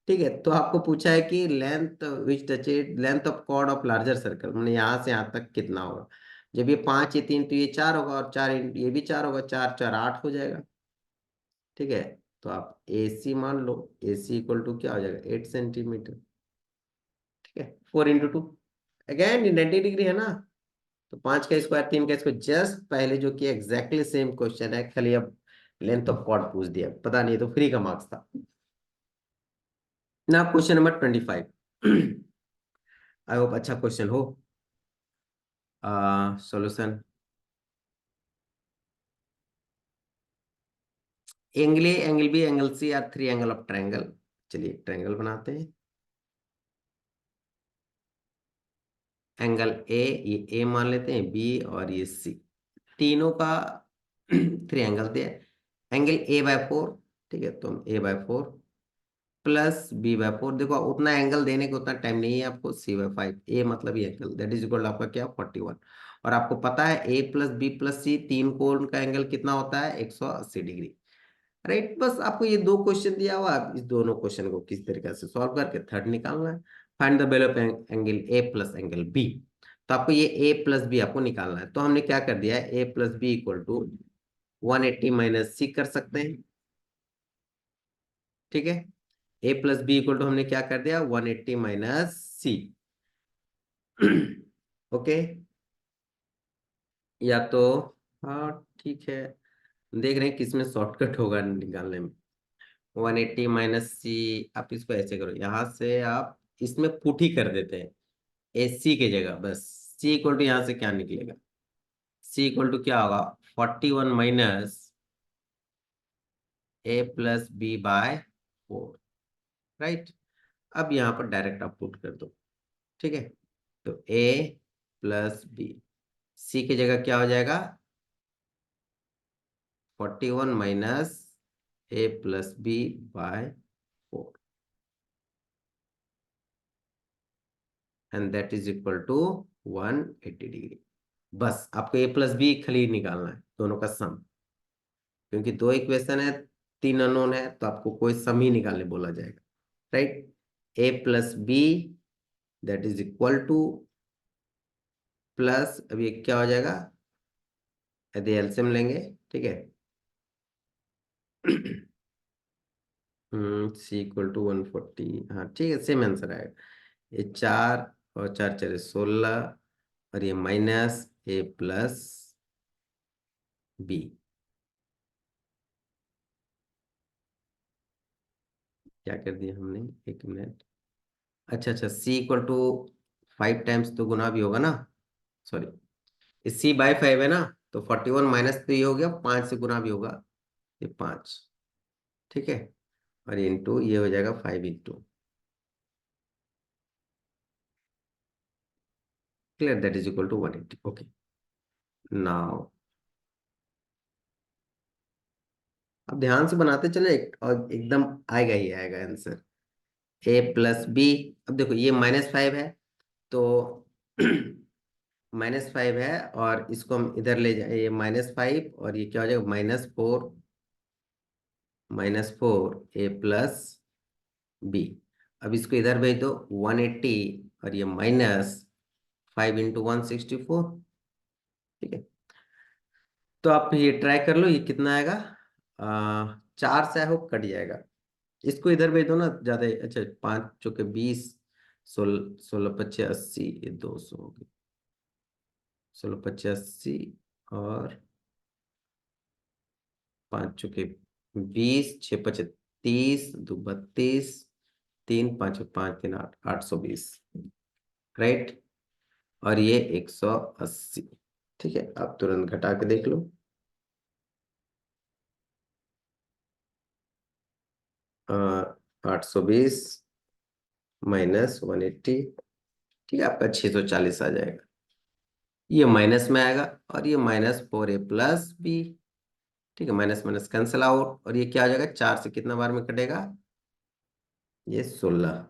ठीक है, तो आपको पूछा है कि length which touches length of chord of larger circle, मैंने यहाँ से यहाँ तक कितना होगा। जब ये 5 ये 3 तो ये 4 होगा, और 4 ये भी 4 होगा, 4 4 8 हो जाएगा। ठीक है, तो आप ए सी मान लो, ए सी इक्वल टू क्या हो जाएगा 8 सेंटीमीटर। ठीक है, 4 × 2 अगेन 90 डिग्री है ना। तो 5 का स्क्वायर 3 का स्क्वायर, जस्ट पहले जो कि एग्जैक्टली सेम क्वेश्चन है, खाली अब लेंथ ऑफ कॉर्ड पूछ दिया, पता नहीं तो फ्री का मार्क्स था ना। क्वेश्चन नंबर 25, आई होप अच्छा क्वेश्चन हो। Solution, angle A angle B angle C are three angle of triangle. चलिए ट्रायंगल बनाते हैं। एंगल ए, ये ए मान लेते हैं, बी और ये सी, तीनों का थ्री एंगल दिया। एंगल A/4, ठीक है, तो हम A/4 प्लस B/4, देखो उतना एंगल देने को उतना टाइम नहीं है आपको। C/5, ए मतलब ये एंगल दैट इज इक्वल आपका क्या 41। और आपको पता है A प्लस बी प्लस सी तीन कोण का एंगल कितना होता है 180 डिग्री, राइट। बस आपको ये दो क्वेश्चन दिया हुआ, आप इस दोनों क्वेश्चन को किस तरीके से सॉल्व करके थर्ड निकालना है। Find the value of angle A plus angle B. तो आपको ये ए प्लस बी आपको निकालना है, तो हमने क्या कर दिया है, A plus B equal to 180 minus C कर सकते हैं। ठीक है, A plus B equal to हमने क्या कर दिया 180 माइनस सी। ओके, या तो हाँ ठीक है, देख रहे हैं किसमें शॉर्टकट होगा निकालने में। 180 माइनस सी, आप इसको ऐसे करो, यहां से आप इसमें पुट ही कर देते हैं ए सी की जगह, बस सी इक्वल टू यहाँ से क्या निकलेगा, सी इक्वल टू क्या होगा 41 minus A plus B by 4, right. अब यहाँ पर डायरेक्ट आप पुट कर दो। ठीक है, तो ए प्लस बी, सी की जगह क्या हो जाएगा 41 minus A plus B by 4, and that is equal to 180 degree. बस आपको ए प्लस बी खाली निकालना है, दोनों का सम, क्योंकि दो इक्वेशन है, तीन अननोन है, तो आपको कोई सम ही निकालने बोला जाएगा, right. A plus B that is equal to plus, अब ये क्या हो जाएगा, यदि एलसीएम लेंगे, ठीक है, सी इक्वल टू 140, हाँ ठीक है, सेम आंसर आएगा। ये 4 और 4 4 16, और ये माइनस ए प्लस बी, क्या कर दिया हमने, एक मिनट। अच्छा अच्छा, सी इक्वल टू 5 टाइम्स तो गुना भी होगा ना, सॉरी सी बाई 5 है ना, तो 41 माइनस तो ये हो गया, 5 से गुना भी होगा, ये 5, ठीक है, और इंटू ये हो जाएगा 5 into, clear, that is equal to 180। Okay, now अब ध्यान से बनाते चले, और एकदम आएगा ही आएगा आंसर। ए प्लस बी, अब देखो ये -5 है, तो -5 है, और इसको हम इधर ले जाए, ये -5 और ये क्या हो जाएगा -4, -4 ए प्लस बी। अब इसको इधर भेज दो 180, और ये -5 × 164, ठीक है। तो आप ये ट्राई कर लो, ये कितना आएगा, 4 से हो कट जाएगा, इसको इधर भेज दो ना ज्यादा, अच्छा 5 × 20, 16 16 × 25 80, ये 200 हो गए, 16 × 25 80, और 5 × 20, 6 × 25 30, 2 32, 3 5 5 3 8, 820, राइट। और ये 180। ठीक है, आप तुरंत घटा के देख लो। 820 -180, ठीक है, आपका 640 आ जाएगा। ये माइनस में आएगा और ये -4a+b। ठीक है, माइनस माइनस कैंसिल आउट, और ये क्या आ जाएगा, 4 से कितना बार में कटेगा, ये 16।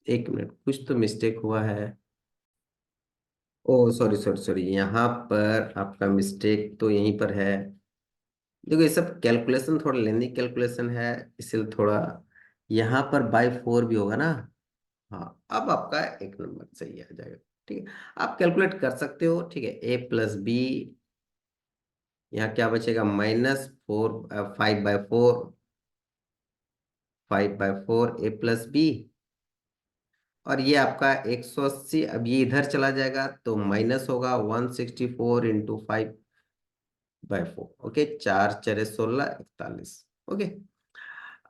एक मिनट, कुछ तो मिस्टेक हुआ है। ओ सॉरी सॉरी सॉरी, यहाँ पर आपका मिस्टेक तो यहीं पर है। देखो, ये सब कैलकुलेशन थोड़ा लेंदी कैलकुलेशन है, इसलिए थोड़ा यहाँ पर बाई 4 भी होगा ना। हाँ, अब आपका एक नंबर सही आ जाएगा। ठीक है, आप कैलकुलेट कर सकते हो। ठीक है, a+b, यहाँ क्या बचेगा, -4, 5/4, 5/4 a+b। और ये आपका 180, अब ये इधर चला जाएगा तो माइनस होगा 164 × 5/4। ओके, 4×4 = 16, 41। ओके,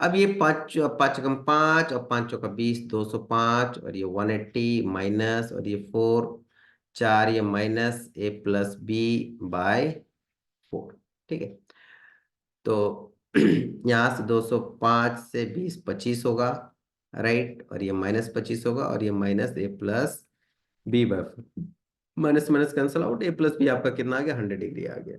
अब ये 5×5 और 5×20, 205, और ये 180 माइनस, और ये 4, ये -a+b/4। ठीक है, तो यहाँ से 205 से 20, 25 होगा, राइट, और ये -25 होगा, और ये -a+b/4, minus minus cancel out, a+b आपका कितना आ गया, 100 डिग्री आ गया।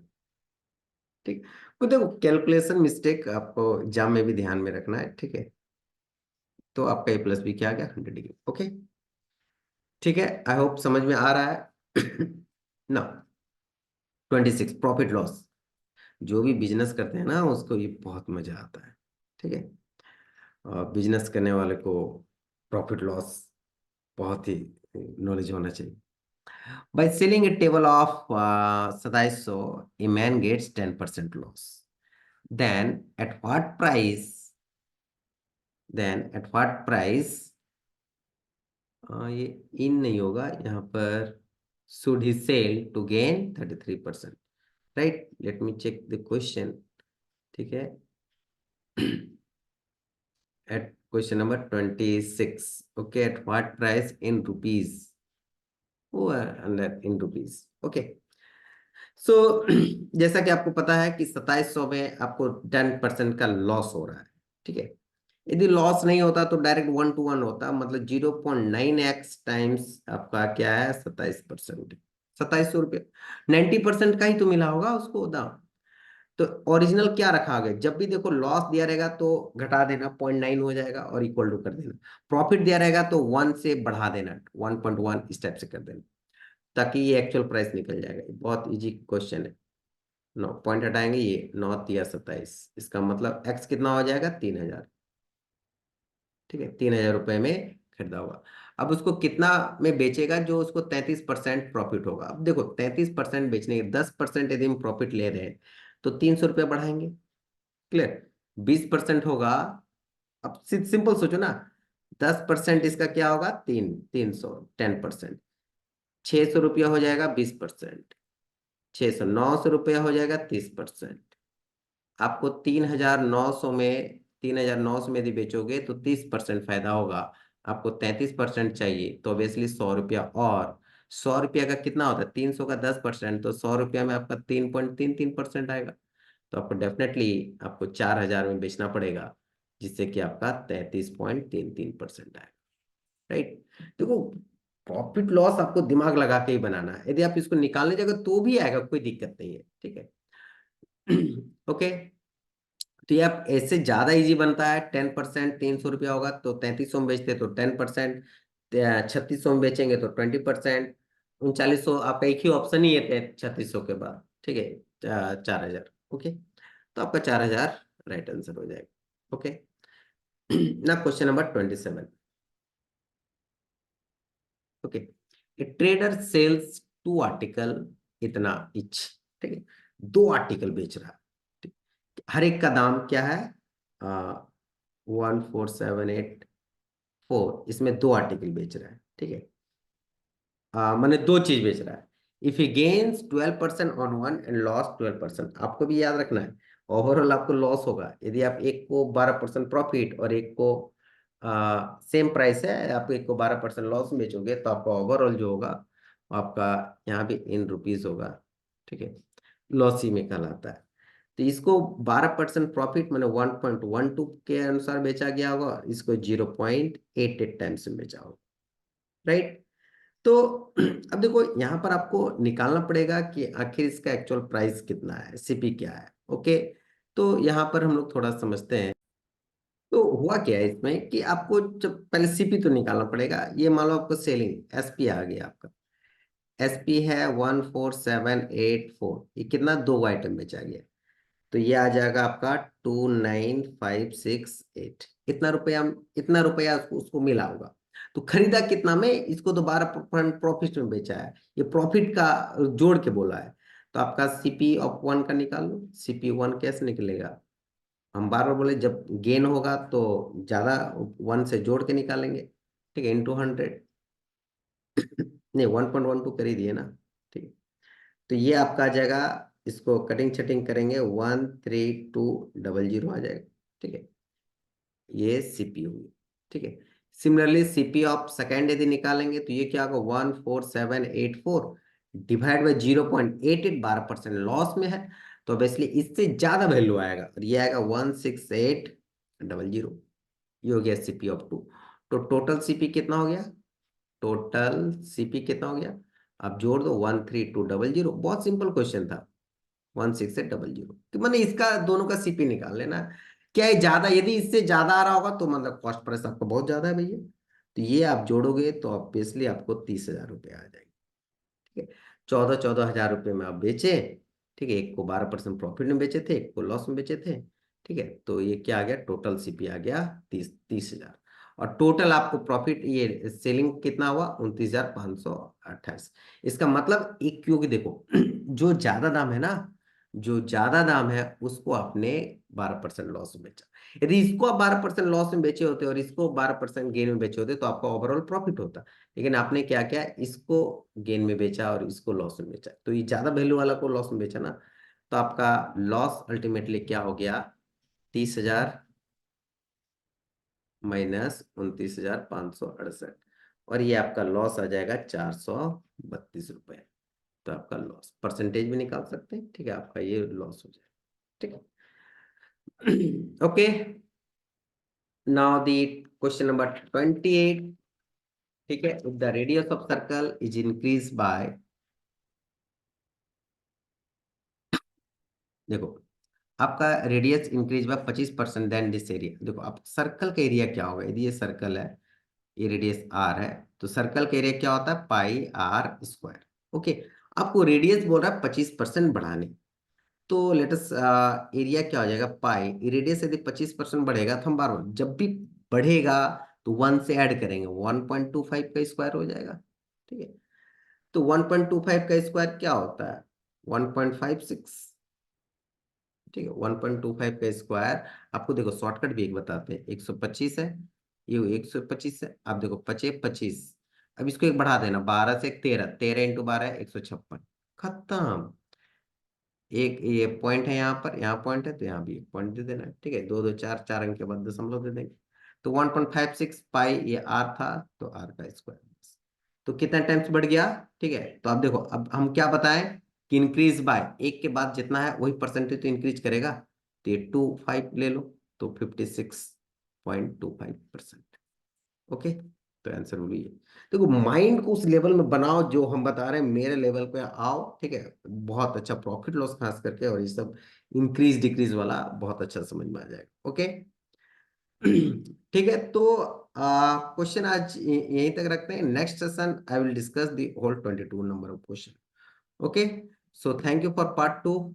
ठीक, तो देखो, कैलकुलेशन मिस्टेक आपको एग्जाम में भी ध्यान में रखना है। ठीक है, तो आपका a+b क्या आ गया, 100 डिग्री। ओके, ठीक है, आई होप समझ में आ रहा है। ना, 26, प्रॉफिट लॉस। जो भी बिजनेस करते हैं ना, उसको ये बहुत मजा आता है। ठीक है, बिजनेस करने वाले को प्रॉफिट लॉस बहुत ही नॉलेज होना चाहिए। By selling a table of 2700, a man gets 10% loss. Then at what price, ये इन नहीं होगा यहाँ पर, should he sell to gain 33%, right. Let me check the question. ठीक है, at question number 26, okay, at what price in rupees, in rupees, okay। सो जैसा कि आपको पता है कि 2700 में आपको 10% का लॉस हो रहा है। ठीक है, यदि लॉस नहीं होता तो डायरेक्ट 1 to 1 होता, मतलब 0.9x टाइम्स आपका क्या है, 27%। 2700 रुपये, 90% का ही तो मिला होगा उसको दाम। तो ओरिजिनल क्या रखा गया, जब भी देखो लॉस दिया रहेगा तो घटा देना, 0.9 हो जाएगा और इक्वल टू कर देना। प्रॉफिट दिया रहेगा तो 1 से बढ़ा देना, 1.1 इस टाइप से कर देना, ताकि ये एक्चुअल प्राइस निकल जाएगा। ये बहुत इजी क्वेश्चन है। 9 पॉइंट हटाएंगे, ये 9×3 = 27, इसका मतलब एक्स कितना हो जाएगा, 3000। ठीक है, 3000 रुपये में खरीदा हुआ। अब उसको कितना में बेचेगा, जो उसको 33% प्रॉफिट होगा। अब देखो, 33% बेचने के 10% यदि हम प्रॉफिट ले रहे हैं तो 300 रुपया बढ़ाएंगे। क्लियर, 20% होगा। अब सिंपल सोचो ना, 10% इसका क्या होगा, 300, 10%, 600 रुपया हो जाएगा, 20%, 600, 900 रुपया हो जाएगा, 30%। आपको 3900 में यदि बेचोगे तो 30% फायदा होगा। आपको 33% चाहिए तो ऑब्वियसली 100 रुपया, और 100 रुपया का कितना होता है, 300 का 10%, तो 100 रुपया में आपका 3.33% आएगा। तो आपको डेफिनेटली आपको 4000 में बेचना पड़ेगा, जिससे कि आपका 33.33% आएगा, राइट। देखो, प्रॉफिट लॉस आपको दिमाग लगा के ही बनाना है। यदि आप इसको निकालने जाएगा तो भी आएगा, कोई दिक्कत नहीं है। ठीक है। ओके, तो ये आप ऐसे ज्यादा इजी बनता है। 10%, 300 रुपया होगा तो 3300 में बेचते तो 10%, 3600 में बेचेंगे तो 20%, 3900, आपका एक ही ऑप्शन ही है 3600 के बाद। ठीक है, 4000। ओके, तो आपका 4000 राइट आंसर हो जाएगा। ओके, ना question number 27। Okay, a trader sells 2 article इतना इच। ठीक है, 2 आर्टिकल बेच रहा है। ठीक, हर एक का दाम क्या है, 14784, इसमें 2 आर्टिकल बेच रहा है। ठीक है, मैंने 2 चीज बेच रहा है। If he gains 12% on one and loss 12%, आपको भी याद रखना है, ओवरऑल आपको लॉस होगा यदि आप एक को 12% प्रॉफिट और एक को सेम प्राइस है, आप एक को 12% लॉस में बेचोगे तो आपका ओवरऑल जो होगा वो आपका यहाँ भी इन रुपीज होगा, ठीक है, लॉस ही में कहलाता है। तो इसको 12% प्रॉफिट मैंने 1.12 के अनुसार बेचा गया होगा, इसको 0.88 टाइम्स में बेचा होगा, राइट। तो अब देखो यहाँ पर आपको निकालना पड़ेगा कि आखिर इसका एक्चुअल प्राइस कितना है, सीपी क्या है। ओके, तो यहाँ पर हम लोग थोड़ा समझते हैं। तो हुआ क्या है इसमें कि आपको जब पहले सीपी तो निकालना पड़ेगा। ये मान लो आपको सेलिंग एसपी आ गया, आपका एसपी है 14784, ये कितना, दो आइटम बेचा गया, तो ये आ जाएगा आपका 29568। इतना रुपया उसको मिला होगा। तो खरीदा कितना में, इसको तो 12% प्रॉफिट में बेचा है, ये प्रॉफिट का जोड़ के बोला है। तो आपका सीपी ऑफ वन का निकाल लो। सीपी वन कैसे निकलेगा, हम बार बार बोले जब गेन होगा तो ज्यादा वन से जोड़ के निकालेंगे, ठीक है, इंटू 100। नहीं, 1.12 कर ही दिए ना, ठीक है। तो ये आपका आ जाएगा, इसको कटिंग छटिंग करेंगे 13200 आ जाएगा, ठीक है, ये सीपी होगी, ठीक है। सिमिलरली सीपी ऑफ सेकेंड यदि निकालेंगे तो ये क्या होगा, 14784 डिवाइड बाई 0.88, 12% लॉस में है, तो ऑब्वियसली इससे ज्यादा वैल्यू आएगा और ये आएगा 16800। ये हो गया सीपी ऑफ टू। तो टोटल सीपी कितना हो गया, टोटल सीपी कितना हो गया, आप जोड़ दो 13200। बहुत सिंपल क्वेश्चन था, 16800, तो मैंने इसका दोनों का सीपी निकाल लेना। क्या है ज्यादा, यदि इससे ज्यादा आ रहा होगा तो मतलब कॉस्ट प्राइस आपका बहुत ज्यादा है भैया, तो ये आप जोड़ोगे तो ऑब्वियसली आपको 30,000 रुपये आ जाएंगे, ठीक है। 14,000 रुपये में आप बेचे, ठीक है, एक को 12% प्रॉफिट में बेचे थे, एक को लॉस में बेचे थे, ठीक है। तो ये क्या आ गया, टोटल सीपी आ गया 30,000। और टोटल आपको प्रॉफिट, ये सेलिंग कितना हुआ, 29,528। इसका मतलब एक, क्योंकि देखो जो ज्यादा दाम है ना, जो ज्यादा दाम है उसको आपने 12% लॉस में बेचा। यदि इसको आप 12% लॉस में बेचे होते और इसको 12% गेन में बेचे होते तो आपका ओवरऑल प्रॉफिट होता। लेकिन आपने क्या किया, इसको गेन में बेचा और इसको लॉस में बेचा, तो ये ज्यादा वैल्यू वाला को लॉस में बेचा ना, तो आपका लॉस अल्टीमेटली क्या हो गया, 30,000 माइनस 29,568, और ये आपका लॉस आ जाएगा 432 रुपये। तो आपका लॉस परसेंटेज भी निकाल सकते हैं, ठीक है, आपका ये लॉस हो जाएगा, ठीक है। Okay, now the question number 28, ठीक है, if the radius of circle is increase by, देखो आपका radius increase by 25% then this area. देखो आप सर्कल का एरिया क्या होगा, यदि ये सर्कल है, ये रेडियस आर है, तो सर्कल का एरिया क्या होता है, पाई आर स्क्वायर। ओके, आपको रेडियस बोल रहा है 25% बढ़ाने, तो लेटस एरिया क्या हो जाएगा, पाई, रेडियस यदि 25% बढ़ेगा तो हम बार बार जब भी बढ़ेगा तो 1 से ऐड करेंगे, 1.25 का स्क्वायर हो जाएगा, ठीक है। तो 1.25 का स्क्वायर क्या होता है, 1.56, ठीक है। 1.25 का स्क्वायर, आपको देखो शॉर्टकट भी एक बताते हैं, 125 है, ये 125 है, आप देखो 25 25, अब इसको एक बढ़ा देना, 12 से 13, 13 इंटू 12 156, खत्म। एक ये पॉइंट है यहाँ पर, यहाँ पॉइंट है तो यहाँ भी एक पॉइंट दे देना, ठीक है, दो दो चार, चार अंक के बाद दशमलव दे देंगे। तो 1.56 पाई, ये आर था, तो आर का स्क्वायर, तो कितना टाइम्स बढ़ गया, ठीक है। तो अब देखो, अब हम क्या बताएं कि इंक्रीज बाय, एक के बाद जितना है वही परसेंटेज तो इंक्रीज करेगा, तो ये 25 ले लो, तो 56.25%। ओके, तो आंसर वही है। देखो माइंड को उस लेवल में बनाओ जो हम बता रहे हैं, मेरे लेवल पे आओ, ठीक है, बहुत अच्छा प्रॉफिट लॉस खास करके, और ये सब इंक्रीज डिक्रीज वाला बहुत अच्छा समझ में आ जाएगा। ओके, ठीक है, तो क्वेश्चन आज यहीं तक रखते हैं। Next session I will discuss the whole 22 number of question. Okay, so thank you for part 2।